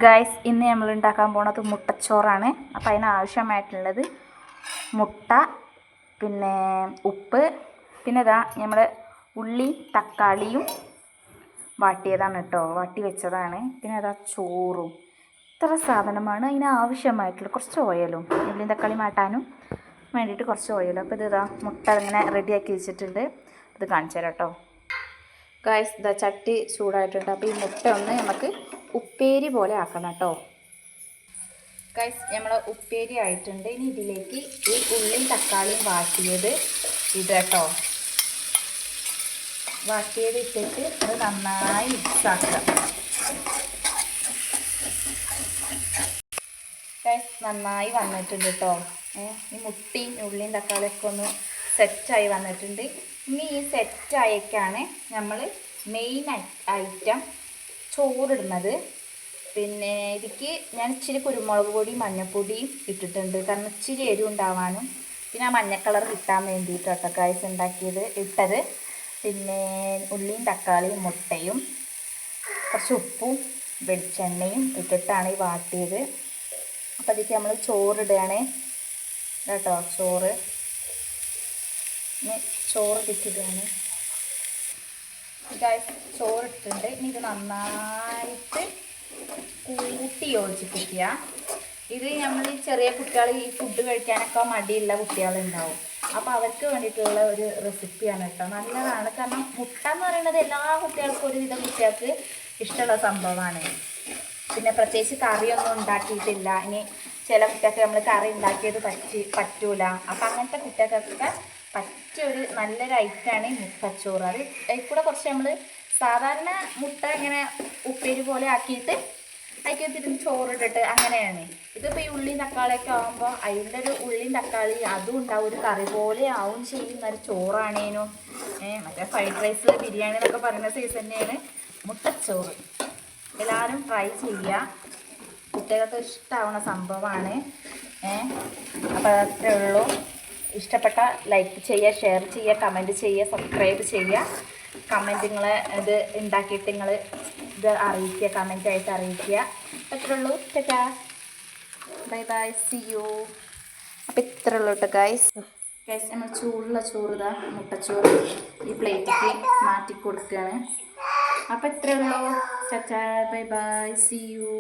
Guys ഇന്ന് നമ്മൾ ഉണ്ടാക്കാൻ പോണത് മുട്ടച്ചോറാണ്. അപ്പോൾ അതിനാവശ്യമായിട്ടുള്ളത് മുട്ട, പിന്നെ ഉപ്പ്, പിന്നെ ഇതാ നമ്മൾ ഉള്ളി തക്കാളിയും വാട്ടിയതാണ് കേട്ടോ, വാട്ടി വെച്ചതാണ്. പിന്നെ അതാ ചോറും. ഇത്ര സാധനമാണ് അതിനാവശ്യമായിട്ടുള്ളത്. കുറച്ച് ഓയിലും, ഉള്ളിയും തക്കാളി മാറ്റാനും വേണ്ടിയിട്ട് കുറച്ച് ഓയിലും. അപ്പോൾ ഇതാ മുട്ട ഇങ്ങനെ റെഡിയാക്കി വെച്ചിട്ടുണ്ട്. ഇത് കാണിച്ചു തരാം കേട്ടോ. ഗൈസ് ഇതാ ചട്ടി ചൂടായിട്ടുണ്ട്. അപ്പോൾ ഈ മുട്ട ഒന്ന് നമുക്ക് ഉപ്പേരി പോലെ ആക്കണം കേട്ടോ. ഗൈസ് നമ്മൾ ഉപ്പേരി ആയിട്ടുണ്ട്. ഇനി ഇതിലേക്ക് ഈ ഉള്ളിയും തക്കാളിയും വാട്ടിയത് കേട്ടോ, വാട്ടിയത് ഇട്ടിട്ട് അത് നന്നായി മിക്സാക്കുക. ഗൈസ് നന്നായി വന്നിട്ടുണ്ട് കേട്ടോ. ഈ മുട്ടയും ഉള്ളിയും തക്കാളിയൊക്കെ ഒന്ന് സെറ്റായി വന്നിട്ടുണ്ട്. ഇനി ഈ സെറ്റായേക്കാണ് നമ്മൾ മെയിൻ ഐറ്റം ചോറിടുന്നത്. പിന്നെ ഇതിക്ക് ഞാൻ ഇച്ചിരി കുരുമുളക് പൊടിയും മഞ്ഞൾപ്പൊടിയും ഇട്ടിട്ടുണ്ട്, കാരണം ഇച്ചിരി എരിവ് ഉണ്ടാവാനും പിന്നെ ആ മഞ്ഞ കളർ കിട്ടാൻ വേണ്ടിയിട്ട് കേട്ടോ ഗൈസ് ഇട്ടത്. പിന്നെ ഉള്ളിയും തക്കാളിയും മുട്ടയും കുറച്ച് ഉപ്പും വെളിച്ചെണ്ണയും ഇട്ടിട്ടാണ് ഈ വാട്ടിയത്. അപ്പോൾ അതിലേക്ക് നമ്മൾ ചോറിടുകയാണ് കേട്ടോ. ചോറ് ഇട്ടിടുകയാണ് ഗൈസ്. ചോറിട്ടിട്ടുണ്ട്. ഇനി ഇത് നന്നായിട്ട് കൂട്ടി യോജിപ്പിക്കുക. ഇത് നമ്മൾ ഈ ചെറിയ കുട്ടികൾ ഈ ഫുഡ് കഴിക്കാനൊക്കെ മടിയുള്ള കുട്ടികളുണ്ടാവും. അപ്പോൾ അവർക്ക് വേണ്ടിയിട്ടുള്ള ഒരു റെസിപ്പിയാണ് കേട്ടോ. നല്ലതാണ്, കാരണം മുട്ട എന്ന് പറയുന്നത് എല്ലാ കുട്ടികൾക്കും ഒരുവിധം കുട്ടികൾക്ക് ഇഷ്ടമുള്ള സംഭവമാണ്. പിന്നെ പ്രത്യേകിച്ച് കറിയൊന്നും ഉണ്ടാക്കിയിട്ടില്ല. ഇനി ചില കുട്ടികൾക്ക് നമ്മൾ കറി ഉണ്ടാക്കിയത് പറ്റൂല. അപ്പം അങ്ങനത്തെ കുട്ടികൾക്കൊക്കെ പറ്റിയൊരു നല്ലൊരു ഐറ്റമാണ് ഈ മുട്ടച്ചോറ്. അതിൽ കൂടെ കുറച്ച് നമ്മൾ സാധാരണ മുട്ട ഇങ്ങനെ ഉപ്പേരി പോലെ ആക്കിയിട്ട് അതിലേക്ക് ചോറിട്ടിട്ട് അങ്ങനെയാണ്. ഇതിപ്പോൾ ഈ ഉള്ളിയും തക്കാളിയൊക്കെ ആകുമ്പോൾ അതിൻ്റെ ഒരു ഉള്ളിയും തക്കാളി അതും ഉണ്ടാവും, ഒരു കറി പോലെ ആവും ചെയ്യുന്ന ഒരു ചോറാണേനും. മറ്റേ ഫ്രൈഡ് റൈസ് ബിരിയാണി എന്നൊക്കെ പറയുന്ന സൈസ് തന്നെയാണ് മുട്ടച്ചോറ്. എല്ലാവരും ട്രൈ ചെയ്യുക, കുട്ടികൾക്ക് ഇഷ്ടമാവുന്ന സംഭവമാണ്. അപ്പോൾ അത്രേ ഉള്ളൂ. ഇഷ്ടപ്പെട്ട ലൈക്ക് ചെയ്യുക, ഷെയർ ചെയ്യുക, കമൻറ്റ് ചെയ്യുക, സബ്സ്ക്രൈബ് ചെയ്യുക. കമൻറ്റ് നിങ്ങൾ ഇത് ഉണ്ടാക്കിയിട്ട് നിങ്ങൾ ഇത് അറിയിക്കുക, കമൻറ്റായിട്ട് അറിയിക്കുക. അത്രേ ഉള്ളൂ. Tata, bye bye, see you. അപ്പോൾ ഇത്രേ ഉള്ളൂ കേട്ടോ ഗൈസ്. നമ്മൾ ചൂടുള്ള ചോറ് ഇതാ മുട്ടച്ചോറ് ഈ പ്ലേറ്റിലേക്ക് മാറ്റി കൊടുക്കുകയാണ്. അപ്പോൾ ഇത്രേ ഉള്ളൂ. Tata, bye bye, see U.